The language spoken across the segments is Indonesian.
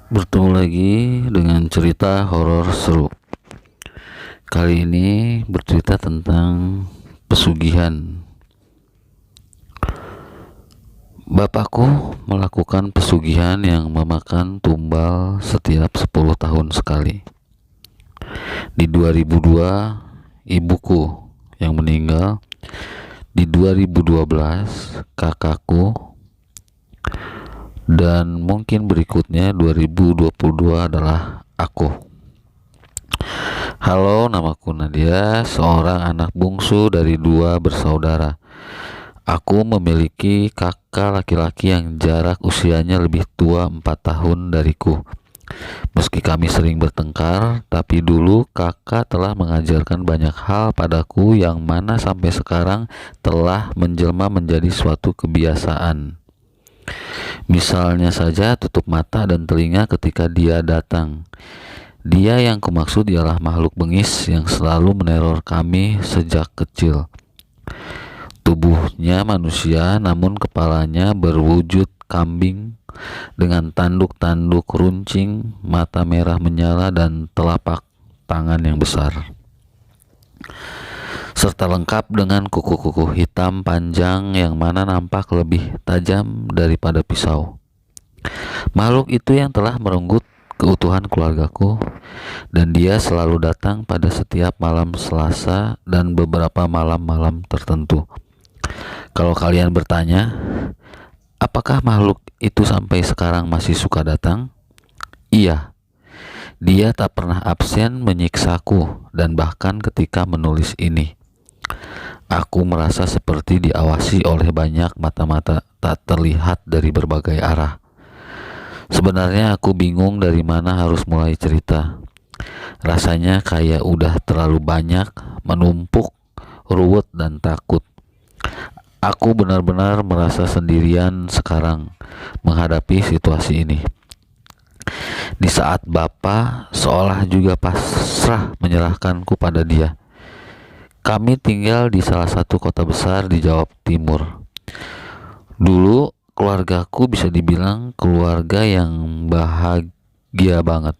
Bertemu lagi dengan cerita horor seru. Kali ini bercerita tentang pesugihan. Bapakku melakukan pesugihan yang memakan tumbal setiap 10 tahun sekali. Di 2002, ibuku yang meninggal. Di 2012, kakakku, dan mungkin berikutnya 2022 adalah aku. Halo, namaku Nadia, seorang anak bungsu dari 2 bersaudara. Aku memiliki kakak laki-laki yang jarak usianya lebih tua 4 tahun dariku. Meski kami sering bertengkar, tapi dulu kakak telah mengajarkan banyak hal padaku yang mana sampai sekarang telah menjelma menjadi suatu kebiasaan. Misalnya saja tutup mata dan telinga ketika dia datang. Dia yang kumaksud ialah makhluk bengis yang selalu meneror kami sejak kecil. Tubuhnya manusia, namun kepalanya berwujud kambing dengan tanduk-tanduk runcing, mata merah menyala, dan telapak tangan yang besar, serta lengkap dengan kuku-kuku hitam panjang yang mana nampak lebih tajam daripada pisau. Makhluk itu yang telah merenggut keutuhan keluargaku, dan dia selalu datang pada setiap malam Selasa dan beberapa malam-malam tertentu. Kalau kalian bertanya, apakah makhluk itu sampai sekarang masih suka datang? Iya, dia tak pernah absen menyiksaku, dan bahkan ketika menulis ini, aku merasa seperti diawasi oleh banyak mata-mata tak terlihat dari berbagai arah. Sebenarnya aku bingung dari mana harus mulai cerita. Rasanya kayak udah terlalu banyak, menumpuk, ruwet, dan takut. Aku benar-benar merasa sendirian sekarang menghadapi situasi ini. Di saat Bapak seolah juga pasrah menyerahkanku pada dia. Kami tinggal di salah satu kota besar di Jawa Timur. Dulu keluargaku bisa dibilang keluarga yang bahagia banget.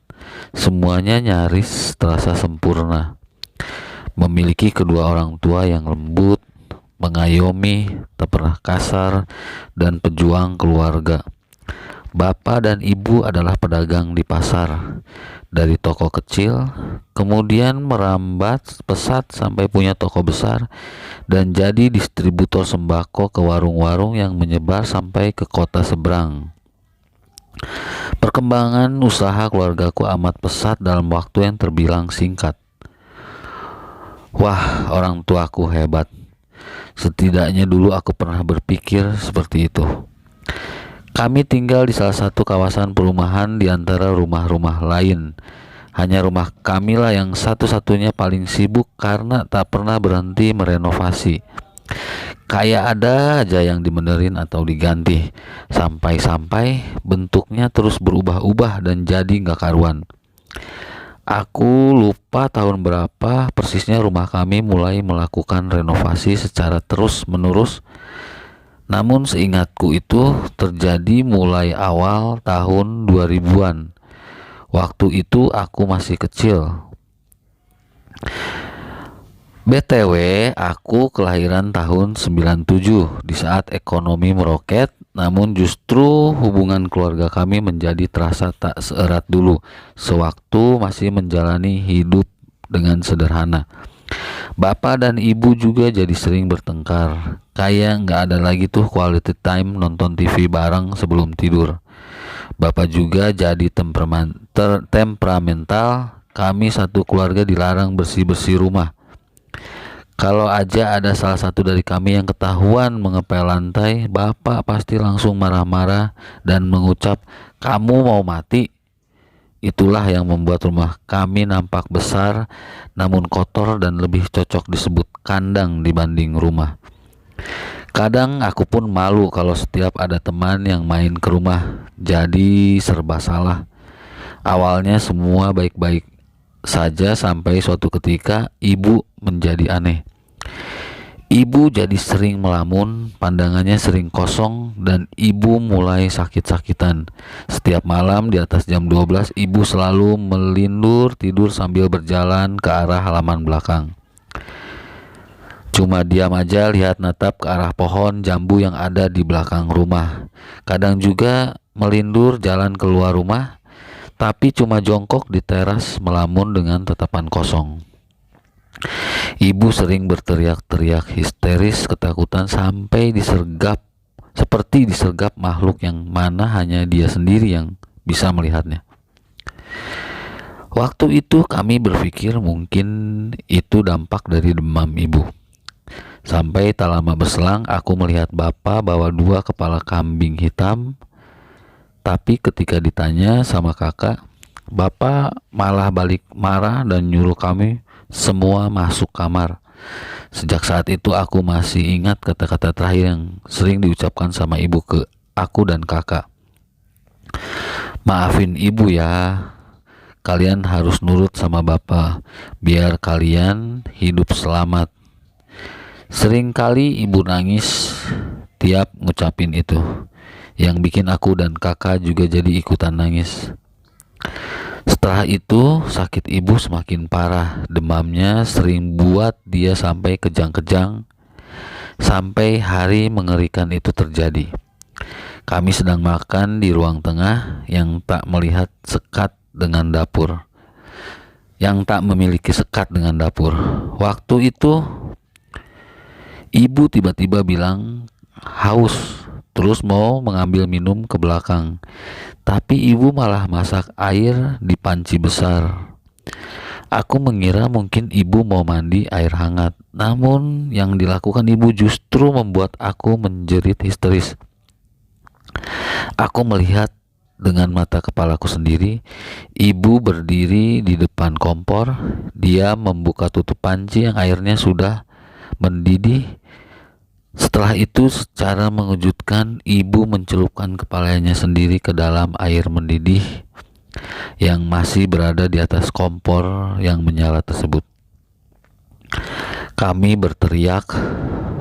Semuanya nyaris terasa sempurna. Memiliki kedua orang tua yang lembut, mengayomi, tak pernah kasar, dan pejuang keluarga. Bapak dan ibu adalah pedagang di pasar. Dari toko kecil, kemudian merambat pesat sampai punya toko besar dan jadi distributor sembako ke warung-warung yang menyebar sampai ke kota seberang. Perkembangan usaha keluargaku amat pesat dalam waktu yang terbilang singkat. Wah, orang tuaku hebat. Setidaknya dulu aku pernah berpikir seperti itu. Kami tinggal di salah satu kawasan perumahan di antara rumah-rumah lain. Hanya rumah kamilah yang satu-satunya paling sibuk karena tak pernah berhenti merenovasi. Kayak ada aja yang dibenerin atau diganti. Sampai-sampai bentuknya terus berubah-ubah dan jadi gak karuan. Aku lupa tahun berapa persisnya rumah kami mulai melakukan renovasi secara terus-menerus. Namun seingatku itu terjadi mulai awal tahun 2000-an. Waktu itu aku masih kecil. BTW, aku kelahiran tahun 97 di saat ekonomi meroket, namun justru hubungan keluarga kami menjadi terasa tak seerat dulu sewaktu masih menjalani hidup dengan sederhana. Bapak dan ibu juga jadi sering bertengkar. Kayak nggak ada lagi tuh quality time nonton TV bareng sebelum tidur. Bapak juga jadi temperamental. Kami satu keluarga dilarang bersih-bersih rumah. Kalau aja ada salah satu dari kami yang ketahuan mengepel lantai, Bapak pasti langsung marah-marah dan mengucap, "Kamu mau mati?" Itulah yang membuat rumah kami nampak besar, namun kotor dan lebih cocok disebut kandang dibanding rumah. Kadang aku pun malu kalau setiap ada teman yang main ke rumah, jadi serba salah. Awalnya semua baik-baik saja sampai suatu ketika ibu menjadi aneh. Ibu jadi sering melamun, pandangannya sering kosong, dan ibu mulai sakit-sakitan. Setiap malam di atas jam 12, ibu selalu melindur tidur sambil berjalan ke arah halaman belakang. Cuma diam aja lihat natap ke arah pohon jambu yang ada di belakang rumah. Kadang juga melindur jalan keluar rumah, tapi cuma jongkok di teras melamun dengan tatapan kosong. Ibu sering berteriak-teriak histeris ketakutan sampai seperti disergap makhluk yang mana hanya dia sendiri yang bisa melihatnya. Waktu itu kami berpikir mungkin itu dampak dari demam ibu. Sampai tak lama berselang aku melihat bapak bawa 2 kepala kambing hitam. Tapi ketika ditanya sama kakak, bapak malah balik marah dan nyuruh kami semua masuk kamar. Sejak saat itu aku masih ingat kata-kata terakhir yang sering diucapkan sama ibu ke aku dan kakak. Maafin ibu ya, kalian harus nurut sama bapak biar kalian hidup selamat. Sering kali ibu nangis tiap ngucapin itu, yang bikin aku dan kakak juga jadi ikutan nangis. Setelah itu sakit ibu semakin parah, demamnya sering buat dia sampai kejang-kejang. Sampai hari mengerikan itu terjadi. Kami sedang makan di ruang tengah yang tak melihat sekat dengan dapur, yang tak memiliki sekat dengan dapur. Waktu itu ibu tiba-tiba bilang haus, terus mau mengambil minum ke belakang. Tapi ibu malah masak air di panci besar. Aku mengira mungkin ibu mau mandi air hangat. Namun yang dilakukan ibu justru membuat aku menjerit histeris. Aku melihat dengan mata kepalaku sendiri, ibu berdiri di depan kompor. Dia membuka tutup panci yang airnya sudah mendidih. Setelah itu secara mengejutkan ibu mencelupkan kepalanya sendiri ke dalam air mendidih yang masih berada di atas kompor yang menyala tersebut. Kami berteriak,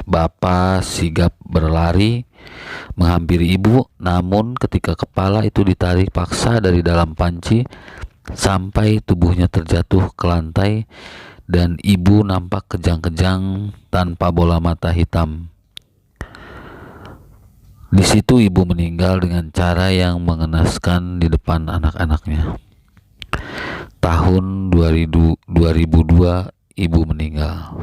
bapak sigap berlari menghampiri ibu, namun ketika kepala itu ditarik paksa dari dalam panci sampai tubuhnya terjatuh ke lantai dan ibu nampak kejang-kejang tanpa bola mata hitam. Di situ ibu meninggal dengan cara yang mengenaskan di depan anak-anaknya. Tahun 2002 ibu meninggal.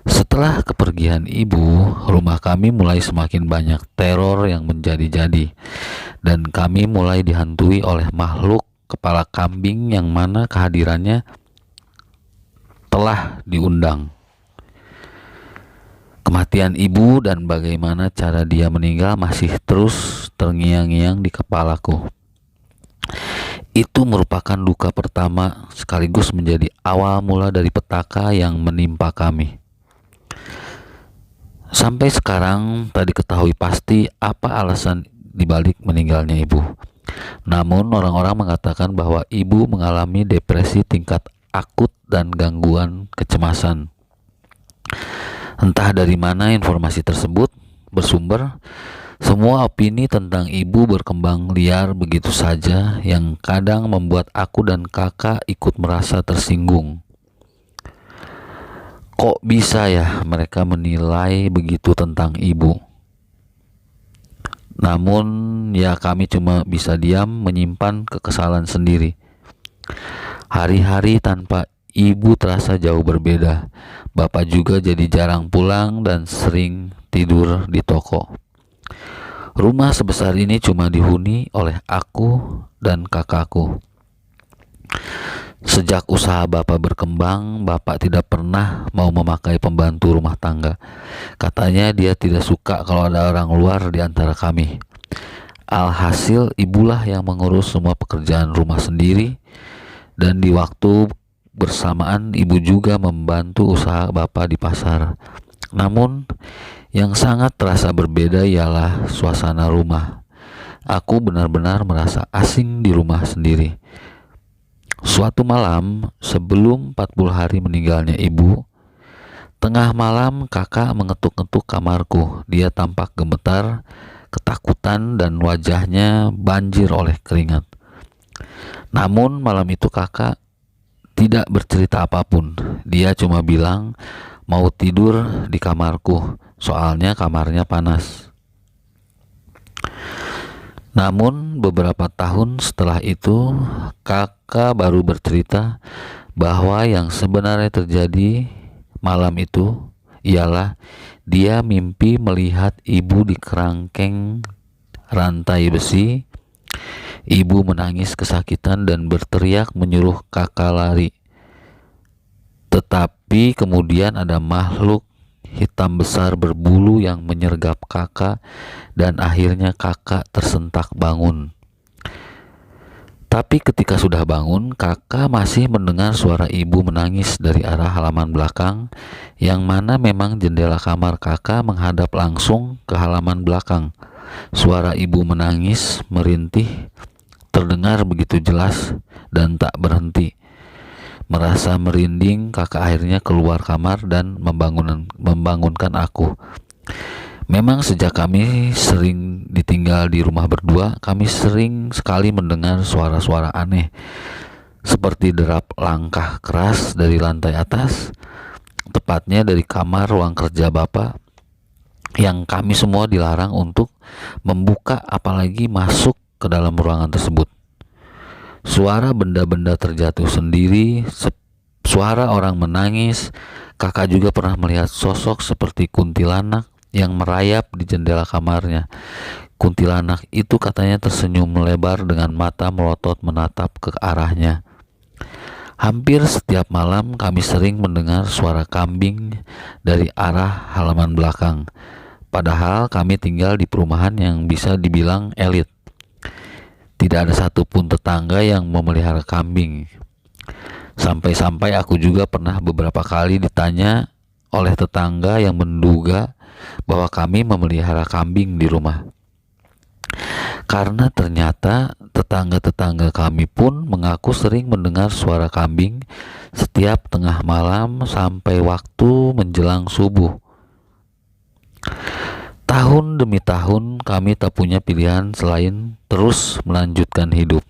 Setelah kepergian ibu, rumah kami mulai semakin banyak teror yang menjadi-jadi, dan kami mulai dihantui oleh makhluk kepala kambing yang mana kehadirannya telah diundang. Kematian ibu dan bagaimana cara dia meninggal masih terus terngiang-ngiang di kepalaku. Itu merupakan duka pertama sekaligus menjadi awal mula dari petaka yang menimpa kami. Sampai sekarang tak diketahui pasti apa alasan dibalik meninggalnya ibu. Namun orang-orang mengatakan bahwa ibu mengalami depresi tingkat akut dan gangguan kecemasan. Entah dari mana informasi tersebut bersumber, semua opini tentang ibu berkembang liar begitu saja yang kadang membuat aku dan kakak ikut merasa tersinggung. Kok bisa ya mereka menilai begitu tentang ibu? Namun ya kami cuma bisa diam menyimpan kekesalan sendiri. Hari-hari tanpa ibu terasa jauh berbeda. Bapak juga jadi jarang pulang dan sering tidur di toko. Rumah sebesar ini cuma dihuni oleh aku dan kakakku. Sejak usaha bapak berkembang, bapak tidak pernah mau memakai pembantu rumah tangga. Katanya dia tidak suka kalau ada orang luar di antara kami. Alhasil ibulah yang mengurus semua pekerjaan rumah sendiri, dan di waktu bersamaan ibu juga membantu usaha bapak di pasar. Namun yang sangat terasa berbeda ialah suasana rumah. Aku benar-benar merasa asing di rumah sendiri. Suatu malam sebelum 40 hari meninggalnya ibu, Tengah malam kakak mengetuk-ngetuk kamarku. Dia tampak gemetar, ketakutan, dan wajahnya banjir oleh keringat. Namun malam itu kakak tidak bercerita apapun. Dia cuma bilang mau tidur di kamarku, soalnya kamarnya panas. Namun beberapa tahun setelah itu, kakak baru bercerita bahwa yang sebenarnya terjadi malam itu ialah dia mimpi melihat ibu di kerangkeng rantai besi. Ibu menangis kesakitan dan berteriak menyuruh kakak lari. Tetapi kemudian ada makhluk hitam besar berbulu yang menyergap kakak dan akhirnya kakak tersentak bangun. Tapi ketika sudah bangun, kakak masih mendengar suara ibu menangis dari arah halaman belakang, yang mana memang jendela kamar kakak menghadap langsung ke halaman belakang. Suara ibu menangis merintih terdengar begitu jelas dan tak berhenti. Merasa merinding, kakak akhirnya keluar kamar dan membangunkan aku. Memang sejak kami sering ditinggal di rumah berdua, kami sering sekali mendengar suara-suara aneh, seperti derap langkah keras dari lantai atas, tepatnya dari kamar ruang kerja Bapak, yang kami semua dilarang untuk membuka apalagi masuk ke dalam ruangan tersebut. Suara benda-benda terjatuh sendiri, suara orang menangis. Kakak juga pernah melihat sosok seperti kuntilanak yang merayap di jendela kamarnya. Kuntilanak itu katanya tersenyum lebar dengan mata melotot menatap ke arahnya. Hampir setiap malam kami sering mendengar suara kambing dari arah halaman belakang. Padahal kami tinggal di perumahan yang bisa dibilang elit. Tidak ada satupun tetangga yang memelihara kambing. Sampai-sampai aku juga pernah beberapa kali ditanya oleh tetangga yang menduga bahwa kami memelihara kambing di rumah. Karena ternyata tetangga-tetangga kami pun mengaku sering mendengar suara kambing setiap tengah malam sampai waktu menjelang subuh. Tahun demi tahun kami tak punya pilihan selain terus melanjutkan hidup.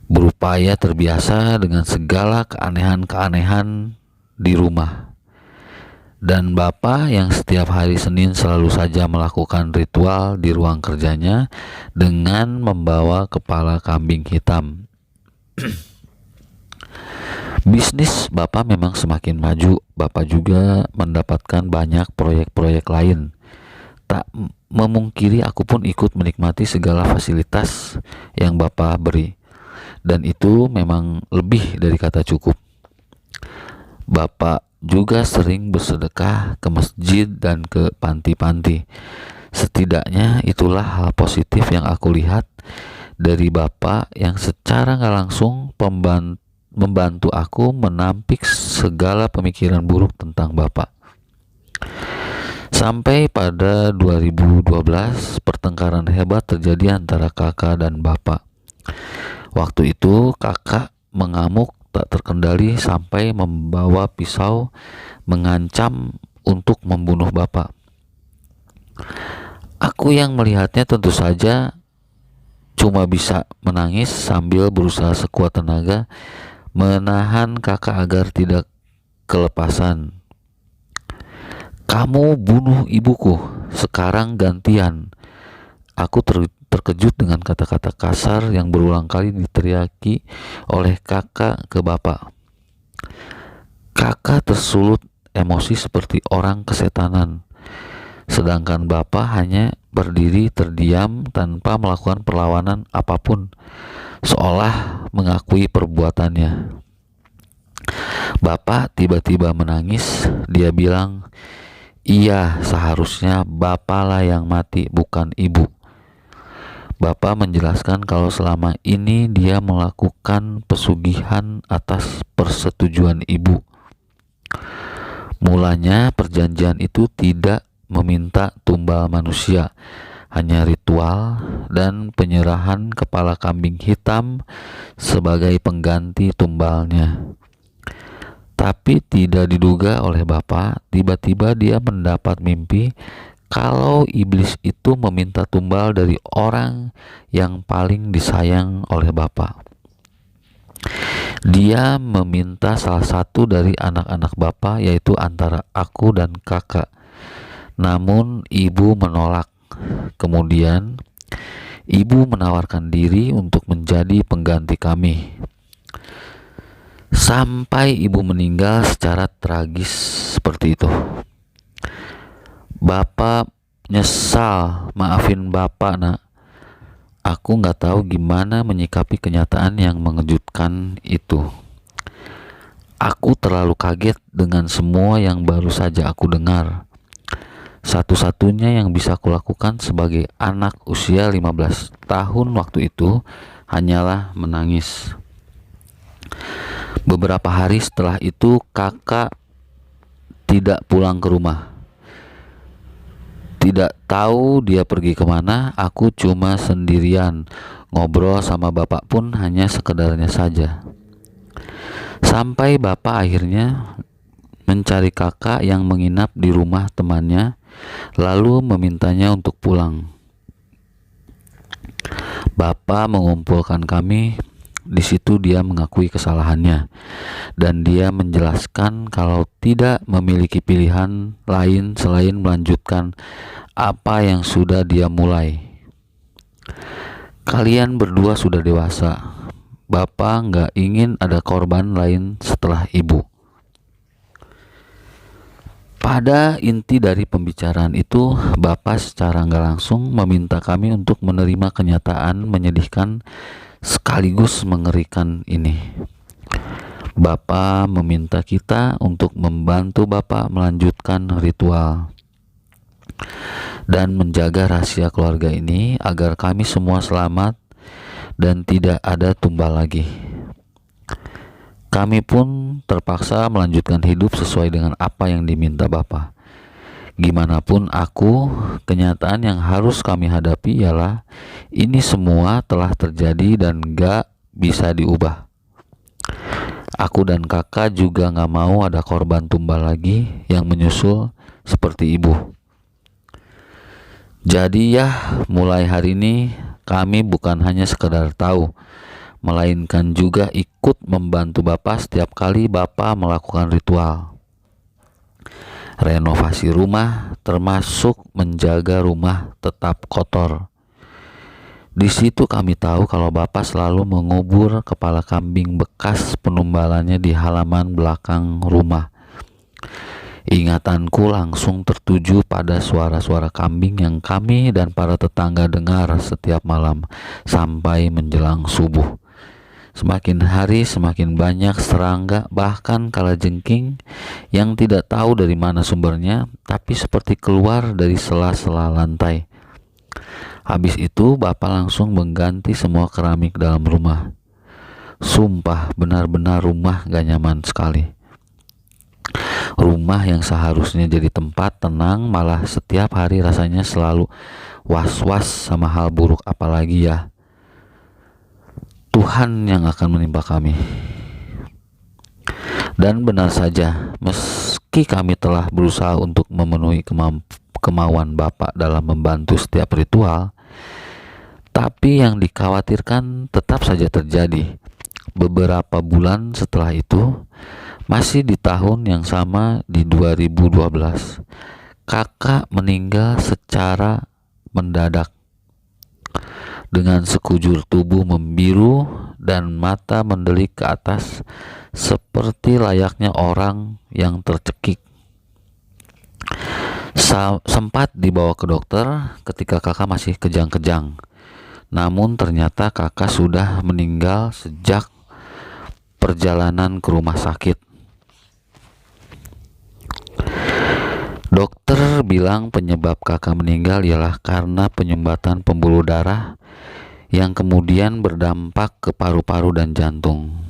Berupaya terbiasa dengan segala keanehan-keanehan di rumah. Dan Bapak yang setiap hari Senin selalu saja melakukan ritual di ruang kerjanya dengan membawa kepala kambing hitam. Bisnis Bapak memang semakin maju. Bapak juga mendapatkan banyak proyek-proyek lain. Tak memungkiri aku pun ikut menikmati segala fasilitas yang Bapak beri. Dan itu memang lebih dari kata cukup. Bapak juga sering bersedekah ke masjid dan ke panti-panti. Setidaknya itulah hal positif yang aku lihat dari Bapak yang secara gak langsung membantu aku menampik segala pemikiran buruk tentang Bapak. Sampai pada 2012 pertengkaran hebat terjadi antara kakak dan Bapak. Waktu itu kakak mengamuk tak terkendali sampai membawa pisau mengancam untuk membunuh Bapak. Aku yang melihatnya tentu saja cuma bisa menangis sambil berusaha sekuat tenaga menahan kakak agar tidak kelepasan. Kamu bunuh ibuku, sekarang gantian. Aku terkejut dengan kata-kata kasar yang berulang kali diteriaki oleh kakak ke Bapak. Kakak tersulut emosi seperti orang kesetanan. Sedangkan Bapak hanya berdiri terdiam tanpa melakukan perlawanan apapun, seolah mengakui perbuatannya. Bapak tiba-tiba menangis. Dia bilang, "Iya, seharusnya Bapaklah yang mati, bukan ibu." Bapak menjelaskan kalau selama ini dia melakukan pesugihan atas persetujuan ibu. Mulanya perjanjian itu tidak meminta tumbal manusia, hanya ritual dan penyerahan kepala kambing hitam sebagai pengganti tumbalnya. Tapi tidak diduga oleh Bapak, tiba-tiba dia mendapat mimpi kalau iblis itu meminta tumbal dari orang yang paling disayang oleh Bapak. Dia meminta salah satu dari anak-anak Bapak, yaitu antara aku dan kakak. Namun ibu menolak. Kemudian ibu menawarkan diri untuk menjadi pengganti kami. Sampai ibu meninggal secara tragis seperti itu. Bapak nyesal, maafin Bapak nak. Aku nggak tahu gimana menyikapi kenyataan yang mengejutkan itu. Aku terlalu kaget dengan semua yang baru saja aku dengar. Satu-satunya yang bisa kulakukan sebagai anak usia 15 tahun waktu itu hanyalah menangis. Beberapa hari setelah itu kakak tidak pulang ke rumah. Tidak tahu dia pergi kemana, aku cuma sendirian. Ngobrol sama bapak pun hanya sekedarnya saja. Sampai bapak akhirnya mencari kakak yang menginap di rumah temannya, lalu memintanya untuk pulang. Bapak mengumpulkan kami. Di situ dia mengakui kesalahannya dan dia menjelaskan kalau tidak memiliki pilihan lain selain melanjutkan apa yang sudah dia mulai. Kalian berdua sudah dewasa. Bapak nggak ingin ada korban lain setelah ibu. Pada inti dari pembicaraan itu, Bapak secara nggak langsung meminta kami untuk menerima kenyataan menyedihkan sekaligus mengerikan ini. Bapak meminta kita untuk membantu Bapak melanjutkan ritual dan menjaga rahasia keluarga ini agar kami semua selamat dan tidak ada tumbal lagi. Kami pun terpaksa melanjutkan hidup sesuai dengan apa yang diminta Bapak. Gimana pun kenyataan yang harus kami hadapi ialah ini semua telah terjadi dan gak bisa diubah. Aku dan kakak juga gak mau ada korban tumbal lagi yang menyusul seperti ibu. Jadi ya, mulai hari ini kami bukan hanya sekedar tahu, melainkan juga ikut membantu Bapak setiap kali Bapak melakukan ritual renovasi rumah, termasuk menjaga rumah tetap kotor. Di situ kami tahu kalau Bapak selalu mengubur kepala kambing bekas penumbalannya di halaman belakang rumah. Ingatanku langsung tertuju pada suara-suara kambing yang kami dan para tetangga dengar setiap malam sampai menjelang subuh. Semakin hari semakin banyak serangga, bahkan kalajengking yang tidak tahu dari mana sumbernya, tapi seperti keluar dari sela-sela lantai. Habis itu Bapak langsung mengganti semua keramik dalam rumah. Sumpah, benar-benar rumah gak nyaman sekali. Rumah yang seharusnya jadi tempat tenang malah setiap hari rasanya selalu was-was sama hal buruk, apalagi ya Tuhan yang akan menimpa kami. Dan benar saja, meski kami telah berusaha untuk memenuhi kemauan Bapak dalam membantu setiap ritual, tapi yang dikhawatirkan tetap saja terjadi. Beberapa bulan setelah itu, masih di tahun yang sama di 2012, kakak meninggal secara mendadak. Dengan sekujur tubuh membiru dan mata mendelik ke atas seperti layaknya orang yang tercekik. Sempat dibawa ke dokter ketika kakak masih kejang-kejang. Namun ternyata kakak sudah meninggal sejak perjalanan ke rumah sakit. Dokter bilang penyebab kakak meninggal ialah karena penyumbatan pembuluh darah yang kemudian berdampak ke paru-paru dan jantung.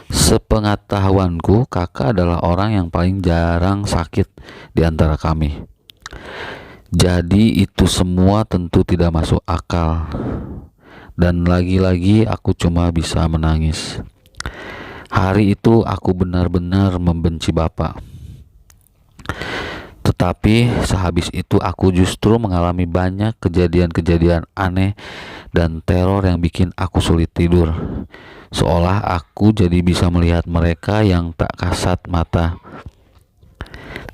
Sepengetahuanku, kakak adalah orang yang paling jarang sakit di antara kami. Jadi itu semua tentu tidak masuk akal. Dan lagi-lagi aku cuma bisa menangis. Hari itu aku benar-benar membenci Bapak. Tetapi sehabis itu aku justru mengalami banyak kejadian-kejadian aneh dan teror yang bikin aku sulit tidur. Seolah aku jadi bisa melihat mereka yang tak kasat mata.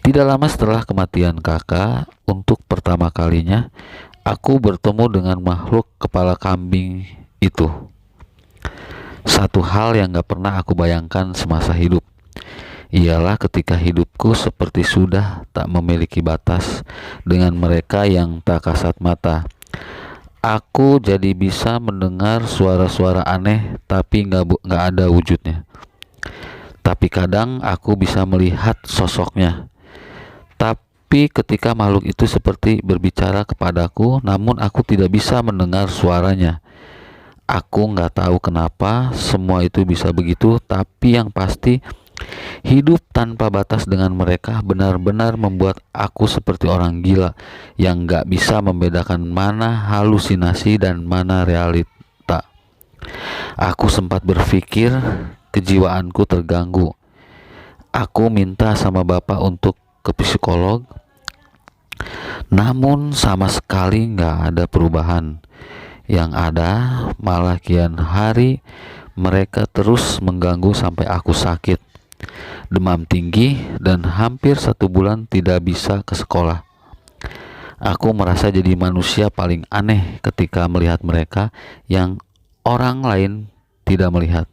Tidak lama setelah kematian kakak, untuk pertama kalinya aku bertemu dengan makhluk kepala kambing itu. Satu hal yang gak pernah aku bayangkan semasa hidup ialah ketika hidupku seperti sudah tak memiliki batas dengan mereka yang tak kasat mata. Aku jadi bisa mendengar suara-suara aneh tapi nggak ada wujudnya. Tapi kadang aku bisa melihat sosoknya. Tapi ketika makhluk itu seperti berbicara kepadaku, namun aku tidak bisa mendengar suaranya. Aku nggak tahu kenapa semua itu bisa begitu, tapi yang pasti hidup tanpa batas dengan mereka benar-benar membuat aku seperti orang gila yang nggak bisa membedakan mana halusinasi dan mana realita. Aku sempat berpikir kejiwaanku terganggu. Aku minta sama Bapak untuk ke psikolog, namun sama sekali nggak ada perubahan. Yang ada malah kian hari mereka terus mengganggu sampai aku sakit, demam tinggi, dan hampir 1 bulan tidak bisa ke sekolah. Aku merasa jadi manusia paling aneh ketika melihat mereka yang orang lain tidak melihat.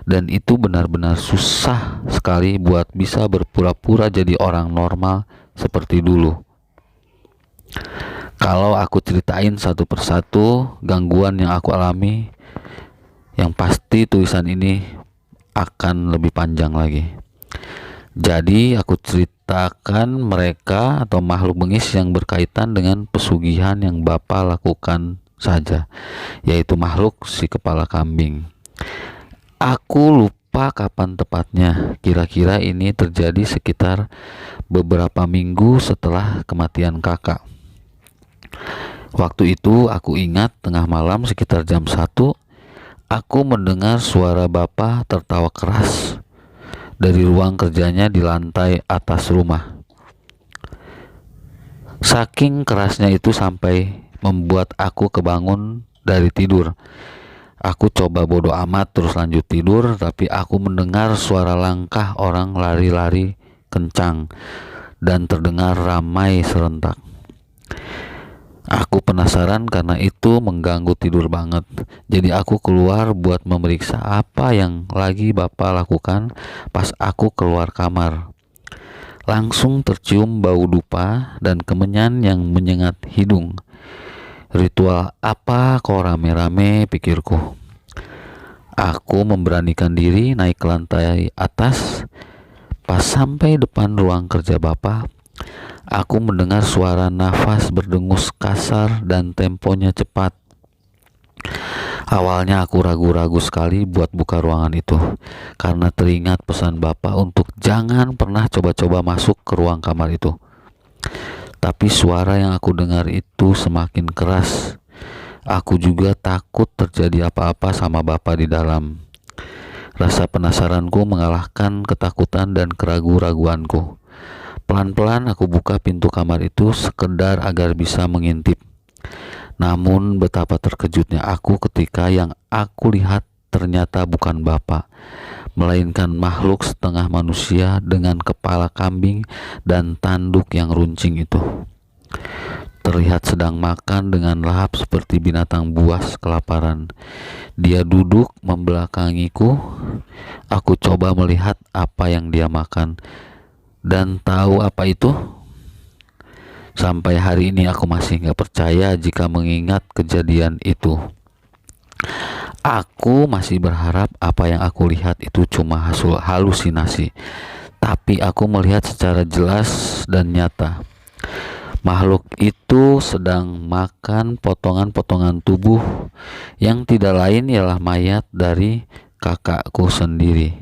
Dan itu benar-benar susah sekali buat bisa berpura-pura jadi orang normal seperti dulu. Kalau aku ceritain satu persatu gangguan yang aku alami, yang pasti tulisan ini akan lebih panjang lagi. Jadi aku ceritakan mereka atau makhluk bengis yang berkaitan dengan pesugihan yang Bapak lakukan saja, yaitu makhluk si kepala kambing. Aku lupa kapan tepatnya. Kira-kira ini terjadi sekitar beberapa minggu setelah kematian kakak. Waktu itu aku ingat tengah malam sekitar jam 1, aku mendengar suara Bapak tertawa keras dari ruang kerjanya di lantai atas rumah. Saking kerasnya itu sampai membuat aku kebangun dari tidur. Aku coba bodo amat terus lanjut tidur, tapi aku mendengar suara langkah orang lari-lari kencang dan terdengar ramai serentak. Aku penasaran karena itu mengganggu tidur banget. Jadi aku keluar buat memeriksa apa yang lagi Bapak lakukan. Pas aku keluar kamar, langsung tercium bau dupa dan kemenyan yang menyengat hidung. Ritual apa kok rame-rame, pikirku. Aku memberanikan diri naik ke lantai atas. Pas sampai depan ruang kerja Bapak, aku mendengar suara nafas berdengus kasar dan temponya cepat. Awalnya aku ragu-ragu sekali buat buka ruangan itu, karena teringat pesan Bapak untuk jangan pernah coba-coba masuk ke ruang kamar itu. Tapi suara yang aku dengar itu semakin keras. Aku juga takut terjadi apa-apa sama Bapak di dalam. Rasa penasaranku mengalahkan ketakutan dan keraguan-raguanku. Pelan-pelan aku buka pintu kamar itu sekedar agar bisa mengintip. Namun betapa terkejutnya aku ketika yang aku lihat ternyata bukan Bapak, melainkan makhluk setengah manusia dengan kepala kambing dan tanduk yang runcing itu. Terlihat sedang makan dengan lahap seperti binatang buas kelaparan. Dia duduk membelakangiku. Aku coba melihat apa yang dia makan. Dan tahu apa itu? Sampai hari ini aku masih gak percaya jika mengingat kejadian itu. Aku masih berharap apa yang aku lihat itu cuma halusinasi. Tapi aku melihat secara jelas dan nyata. Makhluk itu sedang makan potongan-potongan tubuh yang tidak lain ialah mayat dari kakakku sendiri.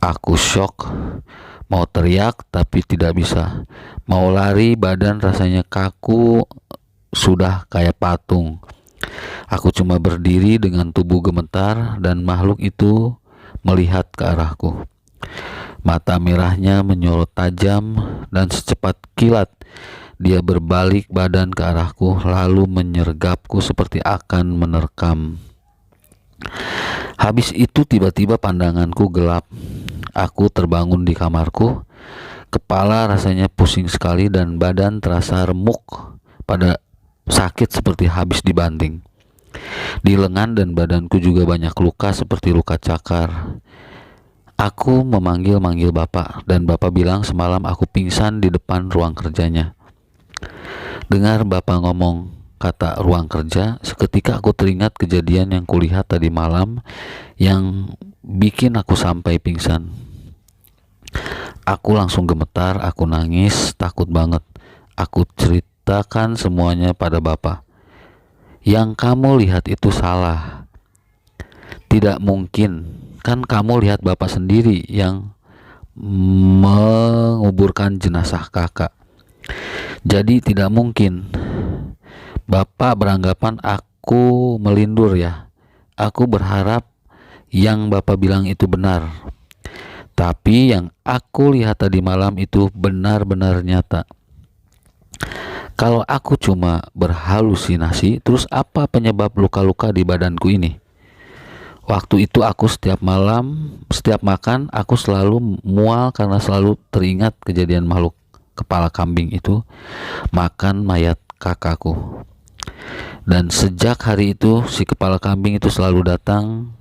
Aku shock, mau teriak tapi tidak bisa. Mau lari badan rasanya kaku, sudah kayak patung. Aku cuma berdiri dengan tubuh gemetar dan makhluk itu melihat ke arahku. Mata merahnya menyorot tajam dan secepat kilat dia berbalik badan ke arahku lalu menyergapku seperti akan menerkam. Habis itu tiba-tiba pandanganku gelap. Aku terbangun di kamarku. Kepala rasanya pusing sekali dan badan terasa remuk pada sakit seperti habis dibanting. Di lengan dan badanku juga banyak luka seperti luka cakar. Aku memanggil-manggil bapak dan bapak bilang semalam aku pingsan di depan ruang kerjanya. Dengar bapak ngomong kata ruang kerja, seketika aku teringat kejadian yang kulihat tadi malam yang bikin aku sampai pingsan. Aku langsung gemetar, aku nangis, takut banget. Aku ceritakan semuanya pada bapak. Yang kamu lihat itu salah. Tidak mungkin, kan kamu lihat bapak sendiri yang menguburkan jenazah kakak. Jadi tidak mungkin. Bapak beranggapan aku melindur ya. Aku berharap yang bapak bilang itu benar. Tapi yang aku lihat tadi malam itu benar-benar nyata. Kalau aku cuma berhalusinasi, terus apa penyebab luka-luka di badanku ini? Waktu itu aku setiap malam, setiap makan, aku selalu mual karena selalu teringat kejadian makhluk kepala kambing itu makan mayat kakakku. Dan sejak hari itu, si kepala kambing itu selalu datang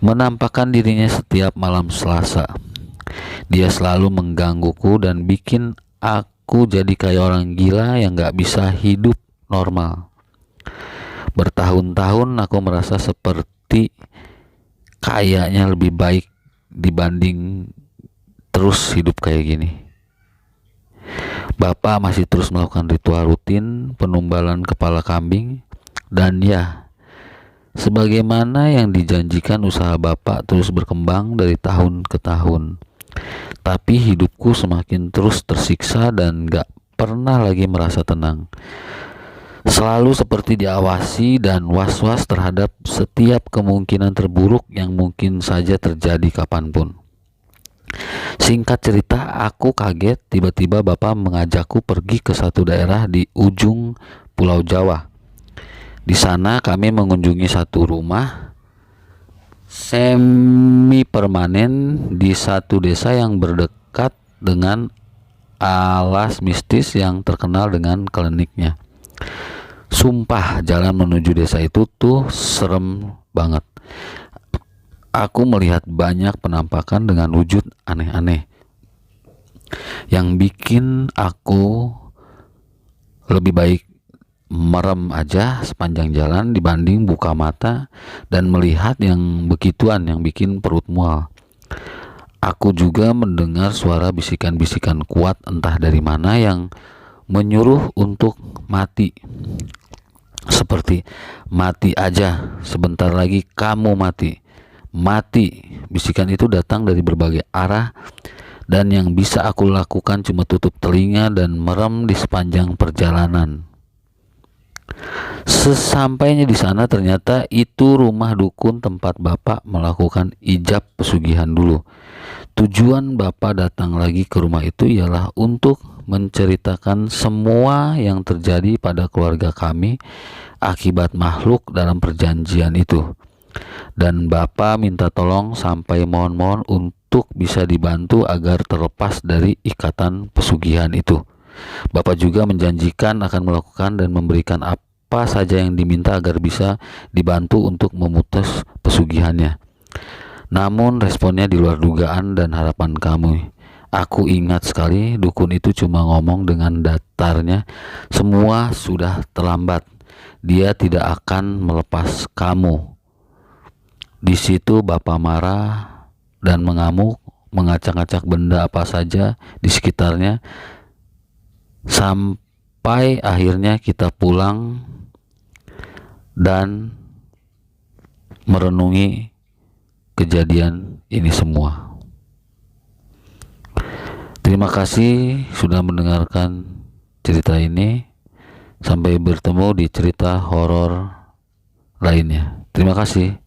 menampakkan dirinya setiap malam Selasa. Dia selalu menggangguku dan bikin aku jadi kayak orang gila yang gak bisa hidup normal. Bertahun-tahun aku merasa seperti kayaknya lebih baik dibanding terus hidup kayak gini. Bapak masih terus melakukan ritual rutin penumbalan kepala kambing dan ya, sebagaimana yang dijanjikan usaha bapak terus berkembang dari tahun ke tahun. Tapi hidupku semakin terus tersiksa dan gak pernah lagi merasa tenang. Selalu seperti diawasi dan was-was terhadap setiap kemungkinan terburuk yang mungkin saja terjadi kapanpun. Singkat cerita, aku kaget tiba-tiba bapak mengajakku pergi ke satu daerah di ujung Pulau Jawa. Di sana kami mengunjungi satu rumah semi permanen di satu desa yang berdekat dengan alas mistis yang terkenal dengan kliniknya. Sumpah, jalan menuju desa itu tuh serem banget. Aku melihat banyak penampakan dengan wujud aneh-aneh yang bikin aku lebih baik merem aja sepanjang jalan dibanding buka mata dan melihat yang begituan yang bikin perut mual. Aku juga mendengar suara bisikan-bisikan kuat entah dari mana yang menyuruh untuk mati. Seperti mati aja, sebentar lagi kamu mati. Mati. Bisikan itu datang dari berbagai arah dan yang bisa aku lakukan cuma tutup telinga dan merem di sepanjang perjalanan. Sesampainya di sana ternyata itu rumah dukun tempat bapak melakukan ijab pesugihan dulu. Tujuan bapak datang lagi ke rumah itu ialah untuk menceritakan semua yang terjadi pada keluarga kami akibat makhluk dalam perjanjian itu. Dan bapak minta tolong sampai mohon-mohon untuk bisa dibantu agar terlepas dari ikatan pesugihan itu. Bapak juga menjanjikan akan melakukan dan memberikan apa saja yang diminta agar bisa dibantu untuk memutus pesugihannya. Namun responnya di luar dugaan dan harapan kami. Aku ingat sekali dukun itu cuma ngomong dengan datarnya, semua sudah terlambat. Dia tidak akan melepas kamu. Di situ bapak marah dan mengamuk, mengacak-acak benda apa saja di sekitarnya. Sampai akhirnya kita pulang dan merenungi kejadian ini semua. Terima kasih sudah mendengarkan cerita ini. Sampai bertemu di cerita horor lainnya. Terima kasih.